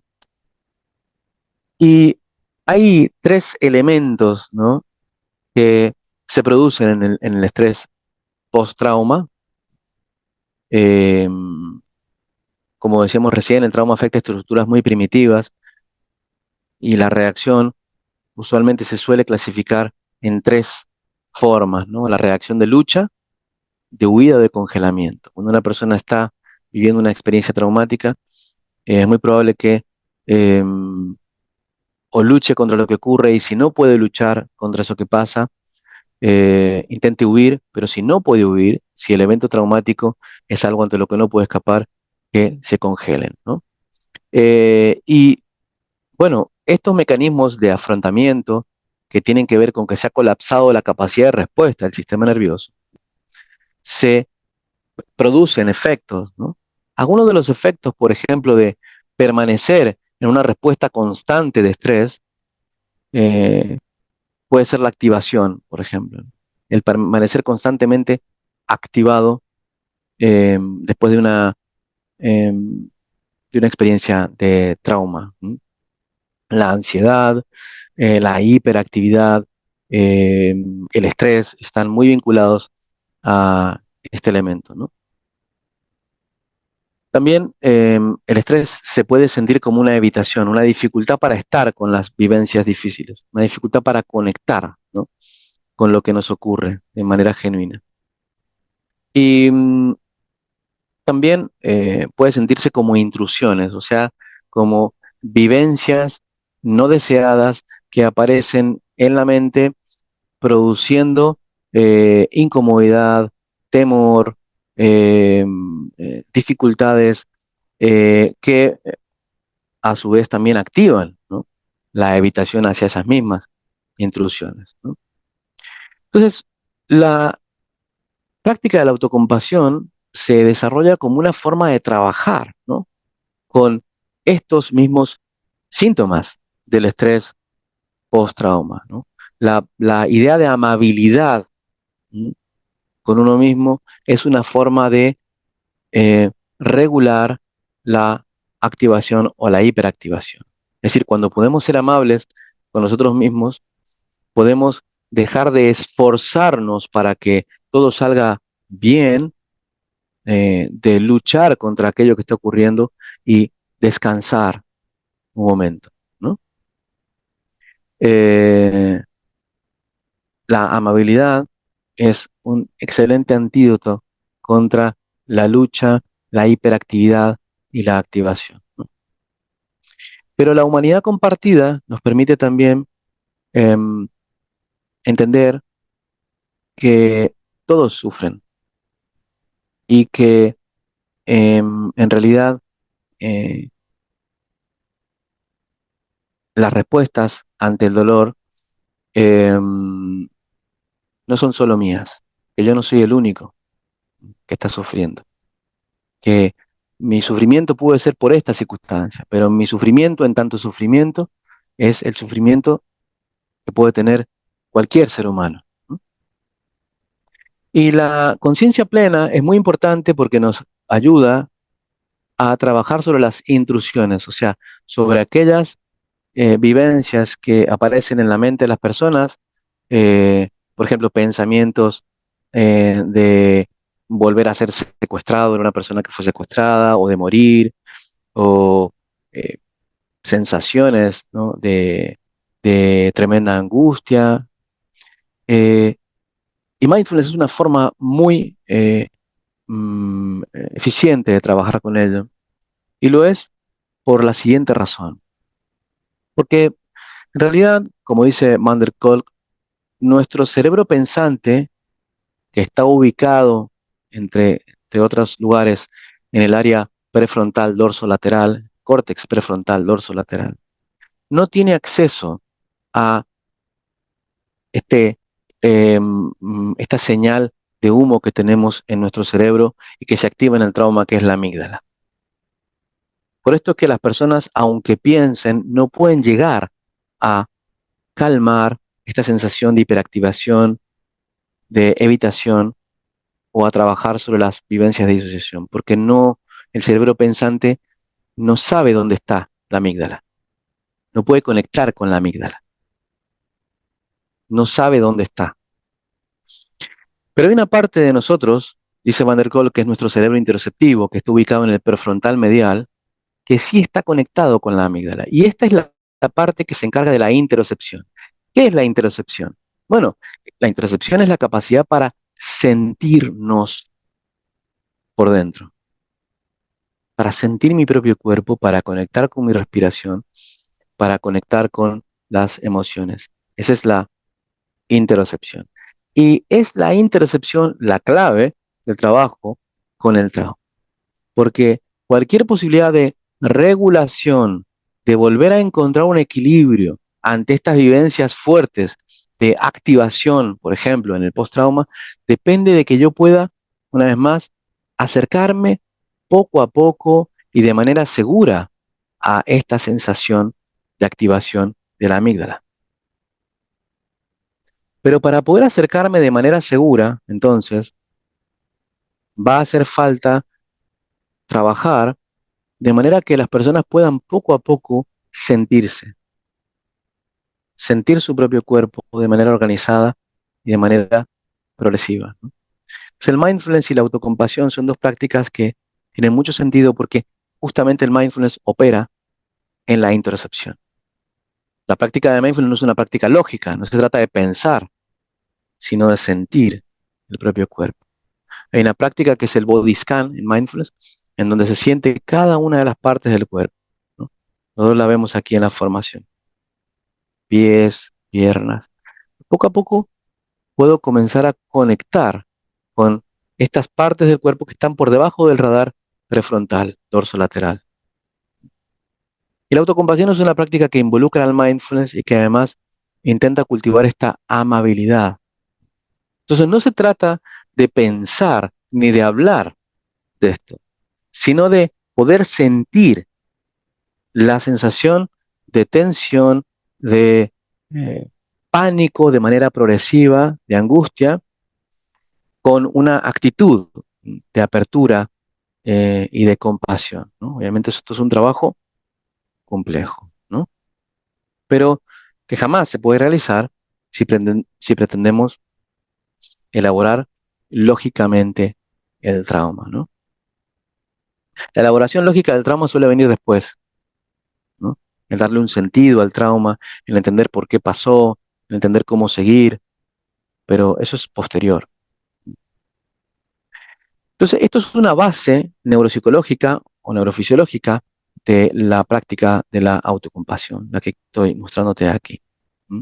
S1: y hay tres elementos, ¿no? Que se producen en el estrés post-trauma. Eh, Como decíamos recién, el trauma afecta estructuras muy primitivas y la reacción usualmente se suele clasificar en tres formas, ¿no? La reacción de lucha, de huida o de congelamiento. Cuando una persona está viviendo una experiencia traumática, es muy probable que eh, o luche contra lo que ocurre y si no puede luchar contra eso que pasa, intente huir, pero si no puede huir, si el evento traumático es algo ante lo que no puede escapar, que se congelen, ¿no? Y bueno, estos mecanismos de afrontamiento que tienen que ver con que se ha colapsado la capacidad de respuesta del sistema nervioso, se producen efectos, ¿no? Algunos de los efectos, por ejemplo, de permanecer en una respuesta constante de estrés, eh, puede ser la activación, por ejemplo. El permanecer constantemente activado después de una experiencia de trauma, ¿no? La ansiedad, la hiperactividad, eh, el estrés están muy vinculados a este elemento, ¿no? También el estrés se puede sentir como una evitación, una dificultad para estar con las vivencias difíciles, una dificultad para conectar, ¿no? Con lo que nos ocurre de manera genuina. Y también puede sentirse como intrusiones, o sea, como vivencias no deseadas que aparecen en la mente produciendo incomodidad, temor, eh, dificultades que a su vez también activan, ¿no? La evitación hacia esas mismas intrusiones, ¿no? Entonces, la práctica de la autocompasión se desarrolla como una forma de trabajar, ¿no? Con estos mismos síntomas del estrés post-trauma, ¿no? La idea de amabilidad, ¿no? Con uno mismo es una forma de regular la activación o la hiperactivación. Es decir, cuando podemos ser amables con nosotros mismos, podemos dejar de esforzarnos para que todo salga bien, de luchar contra aquello que está ocurriendo y descansar un momento, ¿no? Eh, la amabilidad es un excelente antídoto contra la lucha, la hiperactividad y la activación, ¿no? Pero la humanidad compartida nos permite también em, entender que todos sufren y que en realidad eh, las respuestas ante el dolor no son solo mías, que yo no soy el único que está sufriendo, que mi sufrimiento puede ser por esta circunstancia, pero mi sufrimiento en tanto sufrimiento es el sufrimiento que puede tener cualquier ser humano, ¿no? Y la conciencia plena es muy importante porque nos ayuda a trabajar sobre las intrusiones, o sea, sobre aquellas vivencias que aparecen en la mente de las personas, por ejemplo, pensamientos de volver a ser secuestrado en una persona que fue secuestrada, o de morir, o eh, sensaciones, ¿no? de tremenda angustia. eh, y mindfulness es una forma muy eficiente de trabajar con ello. Y lo es por la siguiente razón. Porque en realidad, como dice Van der Kolk, nuestro cerebro pensante, que está ubicado entre otros lugares en el área prefrontal dorsolateral, córtex prefrontal dorsolateral, no tiene acceso a este, esta señal de humo que tenemos en nuestro cerebro y que se activa en el trauma, que es la amígdala. Por esto es que las personas, aunque piensen, no pueden llegar a calmar esta sensación de hiperactivación, de evitación, o a trabajar sobre las vivencias de disociación, porque no, el cerebro pensante no sabe dónde está la amígdala, no puede conectar con la amígdala, no sabe dónde está. Pero hay una parte de nosotros, dice Van der Kolk, que es nuestro cerebro interoceptivo, que está ubicado en el prefrontal medial, que sí está conectado con la amígdala. Y esta es la parte que se encarga de la interocepción. ¿Qué es la interocepción? Bueno, la interocepción es la capacidad para sentirnos por dentro, para sentir mi propio cuerpo, para conectar con mi respiración, para conectar con las emociones. Esa es la interocepción. Y es la interocepción la clave del trabajo con el trauma, porque cualquier posibilidad de regulación, de volver a encontrar un equilibrio ante estas vivencias fuertes de activación, por ejemplo, en el post-trauma, depende de que yo pueda, una vez más, acercarme poco a poco y de manera segura a esta sensación de activación de la amígdala. Pero para poder acercarme de manera segura, entonces, va a hacer falta trabajar de manera que las personas puedan poco a poco sentirse, sentir su propio cuerpo de manera organizada y de manera progresiva, ¿no? Pues el mindfulness y la autocompasión son dos prácticas que tienen mucho sentido porque justamente el mindfulness opera en la interocepción. La práctica de mindfulness no es una práctica lógica, no se trata de pensar, sino de sentir el propio cuerpo. Hay una práctica que es el body scan en mindfulness, en donde se siente cada una de las partes del cuerpo, ¿no? Nosotros la vemos aquí en la formación. Pies, piernas. Poco a poco puedo comenzar a conectar con estas partes del cuerpo que están por debajo del radar prefrontal, dorsolateral. Y la autocompasión es una práctica que involucra al mindfulness y que además intenta cultivar esta amabilidad. Entonces no se trata de pensar ni de hablar de esto, sino de poder sentir la sensación de tensión, de eh, pánico de manera progresiva, de angustia, con una actitud de apertura y de compasión, ¿no? Obviamente esto es un trabajo complejo, ¿no? Pero que jamás se puede realizar si pretendemos elaborar lógicamente el trauma, ¿no? La elaboración lógica del trauma suele venir después, ¿no? El darle un sentido al trauma, el entender por qué pasó, el entender cómo seguir. pero eso es posterior. Entonces, esto es una base neuropsicológica o neurofisiológica de la práctica de la autocompasión, la que estoy mostrándote aquí. ¿Mm?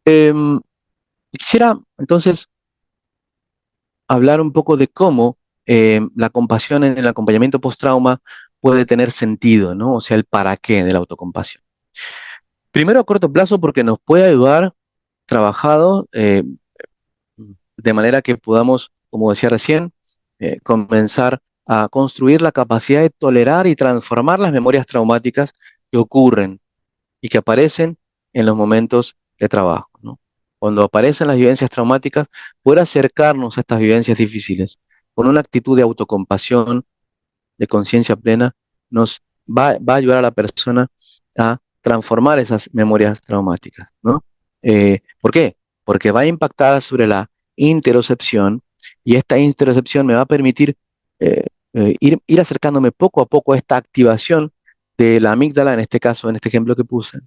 S1: Em, Quisiera entonces hablar un poco de cómo la compasión en el acompañamiento post-trauma puede tener sentido, ¿no? O sea, el para qué de la autocompasión. Primero a corto plazo porque nos puede ayudar trabajado de manera que podamos, como decía recién, comenzar a construir la capacidad de tolerar y transformar las memorias traumáticas que ocurren y que aparecen en los momentos de trabajo, ¿no? Cuando aparecen las vivencias traumáticas, poder acercarnos a estas vivencias difíciles con una actitud de autocompasión, de conciencia plena, nos va a ayudar a la persona a transformar esas memorias traumáticas, ¿no? ¿Por qué? Porque va a impactar sobre la interocepción y esta interocepción me va a permitir eh, ir acercándome poco a poco a esta activación de la amígdala, en este caso, en este ejemplo que puse,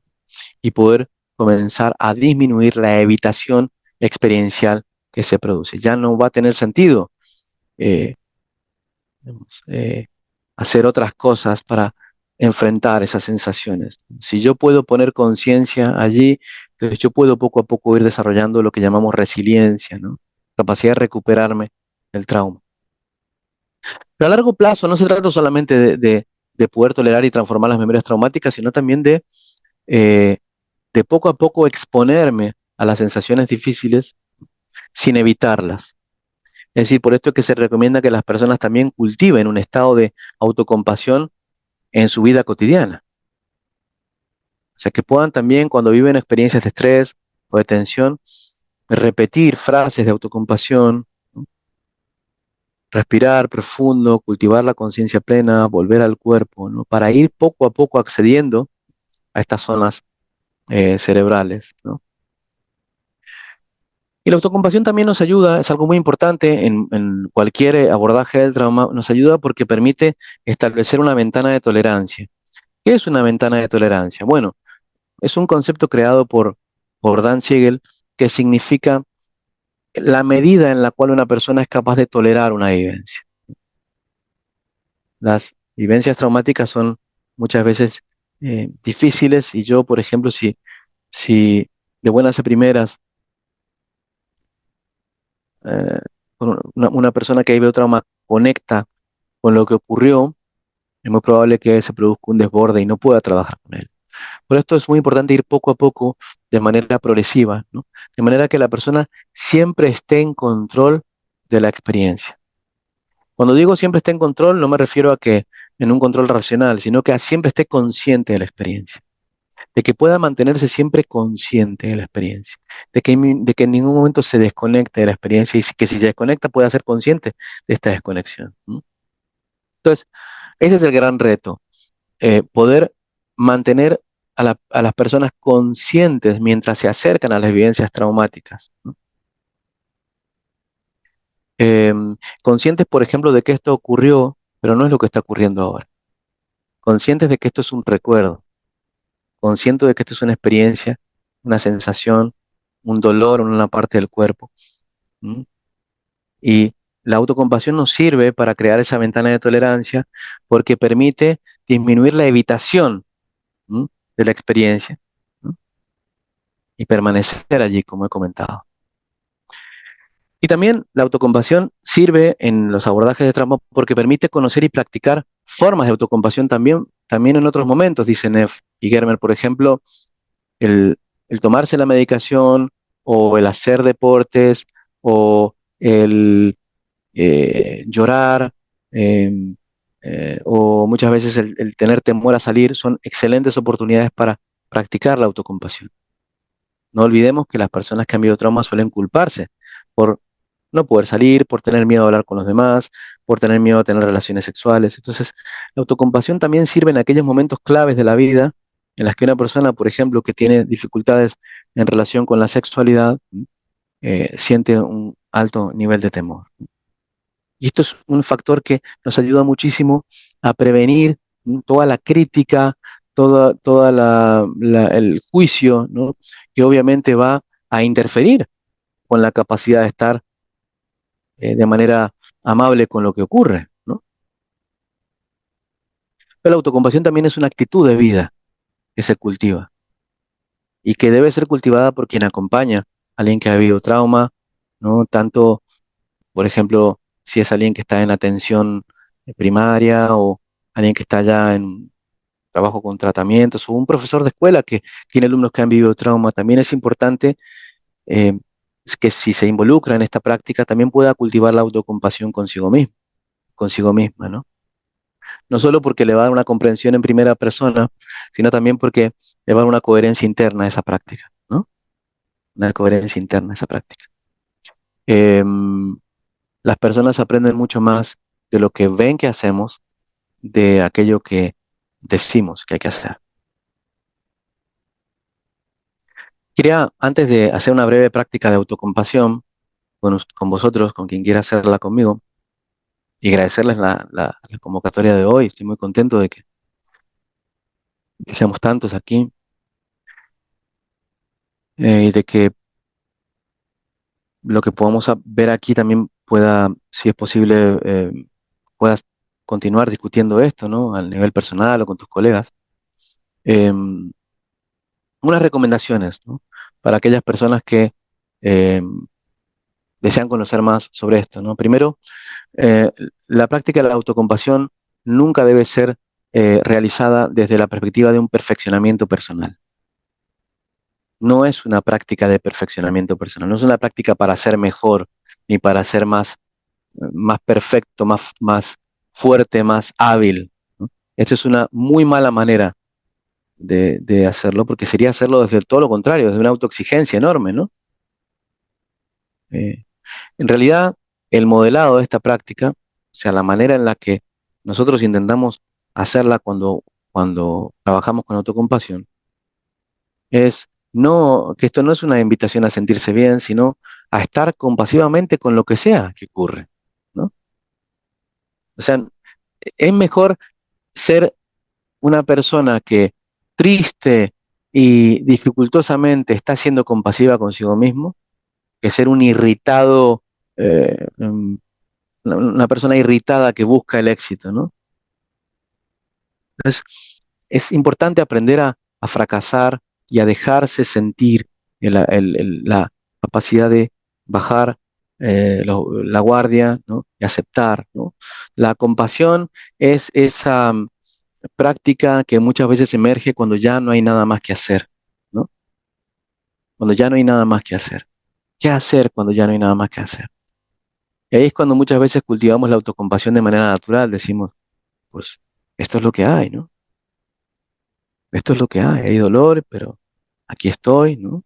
S1: y poder comenzar a disminuir la evitación experiencial que se produce. Ya no va a tener sentido eh, digamos, hacer otras cosas para enfrentar esas sensaciones. Si yo puedo poner conciencia allí, entonces yo puedo poco a poco ir desarrollando lo que llamamos resiliencia, ¿no? Capacidad de recuperarme del trauma. Pero a largo plazo no se trata solamente de poder tolerar y transformar las memorias traumáticas, sino también eh, de poco a poco exponerme a las sensaciones difíciles sin evitarlas. Es decir, por esto es que se recomienda que las personas también cultiven un estado de autocompasión en su vida cotidiana. O sea, que puedan también, cuando viven experiencias de estrés o de tensión, repetir frases de autocompasión, ¿no? Respirar profundo, cultivar la conciencia plena, volver al cuerpo, ¿no? Para ir poco a poco accediendo a estas zonas cerebrales, ¿no? Y la autocompasión también nos ayuda, es algo muy importante en cualquier abordaje del trauma, nos ayuda porque permite establecer una ventana de tolerancia. ¿Qué es una ventana de tolerancia? Bueno, es un concepto creado por Dan Siegel que significa la medida en la cual una persona es capaz de tolerar una vivencia. Las vivencias traumáticas son muchas veces difíciles y yo, por ejemplo, si de buenas a primeras eh, con una persona que vive trauma conecta con lo que ocurrió, es muy probable que se produzca un desborde y no pueda trabajar con él. Por esto es muy importante ir poco a poco de manera progresiva, ¿no? De manera que la persona siempre esté en control de la experiencia. Cuando digo siempre esté en control, no me refiero a que en un control racional, sino que siempre esté consciente de la experiencia, de que pueda mantenerse siempre consciente de la experiencia, de que en ningún momento se desconecte de la experiencia y que si se desconecta pueda ser consciente de esta desconexión, ¿no? Entonces, ese es el gran reto, poder mantener a las personas conscientes mientras se acercan a las vivencias traumáticas, ¿no? Conscientes, por ejemplo, de que esto ocurrió, pero no es lo que está ocurriendo ahora. Conscientes de que esto es un recuerdo, conscientes de que esto es una experiencia, una sensación, un dolor en una parte del cuerpo. ¿M? Y la autocompasión nos sirve para crear esa ventana de tolerancia porque permite disminuir la evitación, ¿m?, de la experiencia, ¿no? Y permanecer allí, como he comentado. Y también la autocompasión sirve en los abordajes de trauma porque permite conocer y practicar formas de autocompasión también en otros momentos, dice Neff y Germer, por ejemplo, el, el tomarse la medicación o el hacer deportes o el llorar o muchas veces el tener temor a salir son excelentes oportunidades para practicar la autocompasión. No olvidemos que las personas que han vivido trauma suelen culparse por no poder salir, por tener miedo a hablar con los demás, por tener miedo a tener relaciones sexuales. Entonces, la autocompasión también sirve en aquellos momentos claves de la vida en las que una persona, por ejemplo, que tiene dificultades en relación con la sexualidad, siente un alto nivel de temor. Y esto es un factor que nos ayuda muchísimo a prevenir toda la crítica, toda el juicio, ¿no?, que obviamente va a interferir con la capacidad de estar de manera amable con lo que ocurre, ¿no? Pero la autocompasión también es una actitud de vida que se cultiva y que debe ser cultivada por quien acompaña a alguien que ha vivido trauma, ¿no? Tanto, por ejemplo, si es alguien que está en atención primaria o alguien que está ya en trabajo con tratamientos o un profesor de escuela que tiene alumnos que han vivido trauma, también es importante eh, es que si se involucra en esta práctica también pueda cultivar la autocompasión consigo mismo, consigo misma, ¿no? No solo porque le va a dar una comprensión en primera persona, sino también porque le va a dar una coherencia interna a esa práctica, ¿no? Una coherencia interna a esa práctica. Em, las personas aprenden mucho más de lo que ven que hacemos, de aquello que decimos que hay que hacer. Quería, antes de hacer una breve práctica de autocompasión con vosotros, con quien quiera hacerla conmigo, y agradecerles la convocatoria de hoy. Estoy muy contento de que seamos tantos aquí y de que lo que podamos ver aquí también pueda, si es posible, puedas continuar discutiendo esto, ¿no? Al nivel personal o con tus colegas. Em, unas recomendaciones, ¿no? Para aquellas personas que desean conocer más sobre esto, ¿no? Primero, eh, la práctica de la autocompasión nunca debe ser realizada desde la perspectiva de un perfeccionamiento personal. No es una práctica de perfeccionamiento personal, no es una práctica para ser mejor ni para ser más perfecto, más fuerte, más hábil, ¿no? Esto es una muy mala manera de hacerlo, porque sería hacerlo desde todo lo contrario, desde una autoexigencia enorme, ¿no? Eh, en realidad, el modelado de esta práctica, o sea, la manera en la que nosotros intentamos hacerla cuando trabajamos con autocompasión, es no, que esto no es una invitación a sentirse bien, sino a estar compasivamente con lo que sea que ocurre, ¿no? O sea, es mejor ser una persona que triste y dificultosamente está siendo compasiva consigo mismo, que ser un irritado, una persona irritada que busca el éxito, ¿no? Entonces, es importante aprender a fracasar y a dejarse sentir la capacidad de bajar la guardia, ¿no? Y aceptar, ¿no? La compasión es esa práctica que muchas veces emerge cuando ya no hay nada más que hacer, ¿no? Cuando ya no hay nada más que hacer. ¿Qué hacer cuando ya no hay nada más que hacer? Y ahí es cuando muchas veces cultivamos la autocompasión de manera natural, decimos, pues esto es lo que hay, ¿no? Esto es lo que hay dolor, pero aquí estoy, ¿no?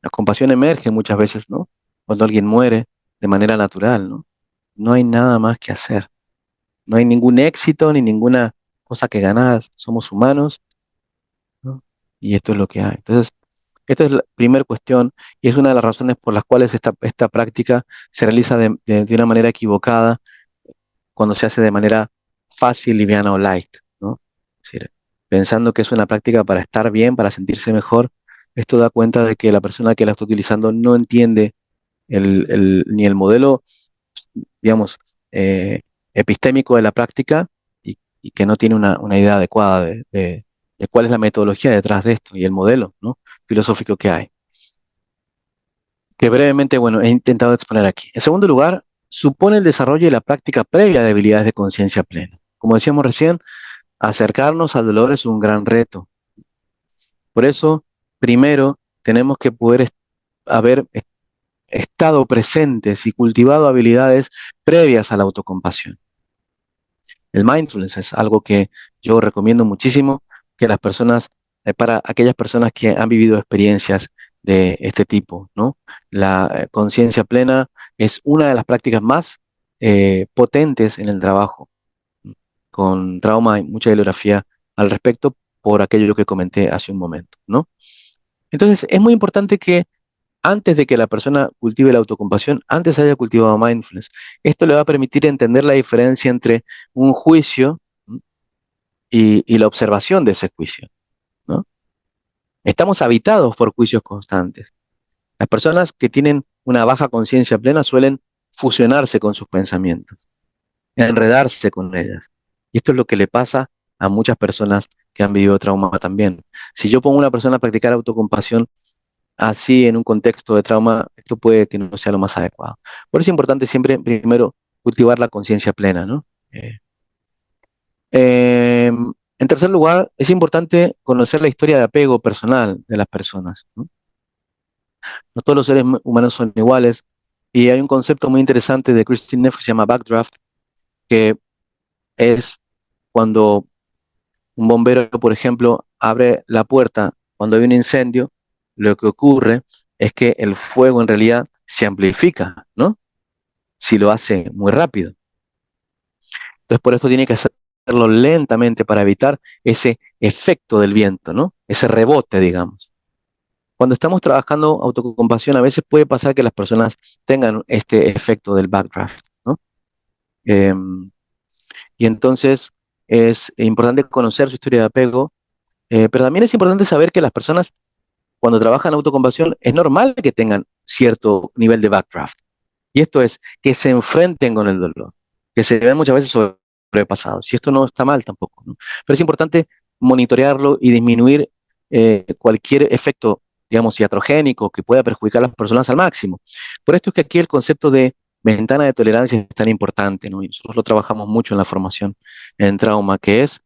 S1: La compasión emerge muchas veces, ¿no? Cuando alguien muere de manera natural, ¿no? No hay nada más que hacer. No hay ningún éxito ni ninguna cosa que ganar. Somos humanos, ¿no? Y esto es lo que hay. Entonces, esta es la primera cuestión y es una de las razones por las cuales esta práctica se realiza de una manera equivocada cuando se hace de manera fácil, liviana o light, ¿no? Es decir, pensando que es una práctica para estar bien, para sentirse mejor, esto da cuenta de que la persona que la está utilizando no entiende ni el modelo, digamos, epistémico de la práctica y que no tiene una idea adecuada de cuál es la metodología detrás de esto y el modelo, ¿no? Filosófico que hay. Que brevemente, bueno, he intentado exponer aquí. En segundo lugar, supone el desarrollo y la práctica previa de habilidades de conciencia plena. Como decíamos recién, acercarnos al dolor es un gran reto. Por eso, primero, tenemos que poder haber estado presentes y cultivado habilidades previas a la autocompasión. El mindfulness es algo que yo recomiendo muchísimo que las personas, para aquellas personas que han vivido experiencias de este tipo, ¿no? La conciencia plena es una de las prácticas más potentes en el trabajo. Con trauma hay mucha bibliografía al respecto por aquello que comenté hace un momento, ¿no? Entonces, es muy importante que antes de que la persona cultive la autocompasión, antes haya cultivado mindfulness. Esto le va a permitir entender la diferencia entre un juicio, ¿m? Y la observación de ese juicio, ¿no? Estamos habitados por juicios constantes. Las personas que tienen una baja conciencia plena suelen fusionarse con sus pensamientos, enredarse con ellas. Y esto es lo que le pasa a muchas personas que han vivido trauma también. Si yo pongo a una persona a practicar autocompasión así en un contexto de trauma, esto puede que no sea lo más adecuado. Por eso es importante siempre, primero, cultivar la conciencia plena, ¿no? En tercer lugar, es importante conocer la historia de apego personal de las personas, ¿no? No todos los seres humanos son iguales y hay un concepto muy interesante de Christine Neff que se llama backdraft, que es cuando un bombero, por ejemplo, abre la puerta cuando hay un incendio, lo que ocurre es que el fuego en realidad se amplifica, ¿no? Si lo hace muy rápido. Entonces, por eso tiene que hacerlo lentamente para evitar ese efecto del viento, ¿no? Ese rebote, digamos. Cuando estamos trabajando autocompasión, a veces puede pasar que las personas tengan este efecto del backdraft, ¿no? Em, y entonces es importante conocer su historia de apego, pero también es importante saber que las personas, cuando trabajan autocompasión, es normal que tengan cierto nivel de backdraft. Y esto es que se enfrenten con el dolor, que se ven muchas veces sobrepasados. Y esto no está mal tampoco, ¿no? Pero es importante monitorearlo y disminuir cualquier efecto, digamos, iatrogénico que pueda perjudicar a las personas al máximo. Por esto es que aquí el concepto de ventana de tolerancia es tan importante, ¿no? Y nosotros lo trabajamos mucho en la formación en trauma, que es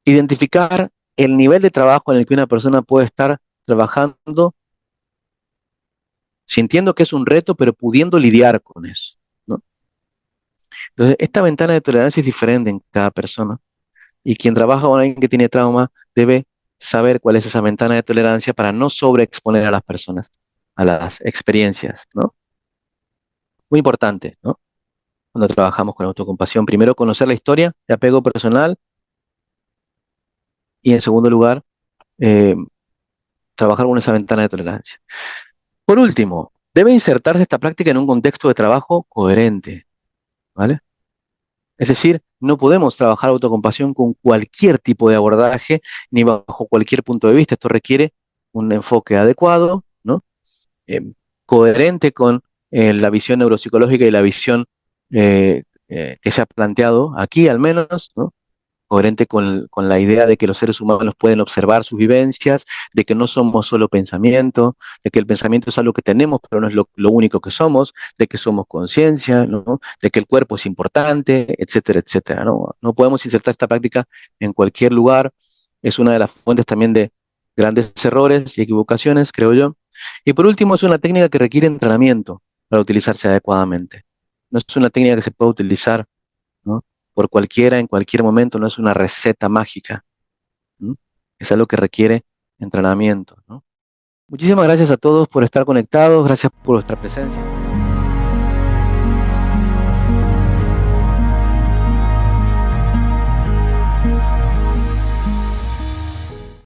S1: identificar el nivel de trabajo en el que una persona puede estar trabajando sintiendo que es un reto, pero pudiendo lidiar con eso, ¿no? Entonces, esta ventana de tolerancia es diferente en cada persona y quien trabaja con alguien que tiene trauma debe saber cuál es esa ventana de tolerancia para no sobreexponer a las personas a las experiencias, ¿no? Muy importante, ¿no? Cuando trabajamos con autocompasión, primero conocer la historia de apego personal y en segundo lugar, eh, trabajar con esa ventana de tolerancia. Por último, debe insertarse esta práctica en un contexto de trabajo coherente, ¿vale? Es decir, no podemos trabajar autocompasión con cualquier tipo de abordaje ni bajo cualquier punto de vista. Esto requiere un enfoque adecuado, ¿no? Eh, Coherente con la visión neuropsicológica y la visión que se ha planteado aquí, al menos, ¿no? Coherente con la idea de que los seres humanos pueden observar sus vivencias, de que no somos solo pensamiento, de que el pensamiento es algo que tenemos, pero no es lo único que somos, de que somos conciencia, ¿no? De que el cuerpo es importante, etcétera, etcétera, ¿no? No podemos insertar esta práctica en cualquier lugar, es una de las fuentes también de grandes errores y equivocaciones, creo yo. Y por último, es una técnica que requiere entrenamiento para utilizarse adecuadamente. No es una técnica que se puede utilizar, ¿no? Por cualquiera, en cualquier momento, no es una receta mágica, ¿no? Es algo que requiere entrenamiento, ¿no? Muchísimas gracias a todos por estar conectados, gracias por vuestra presencia.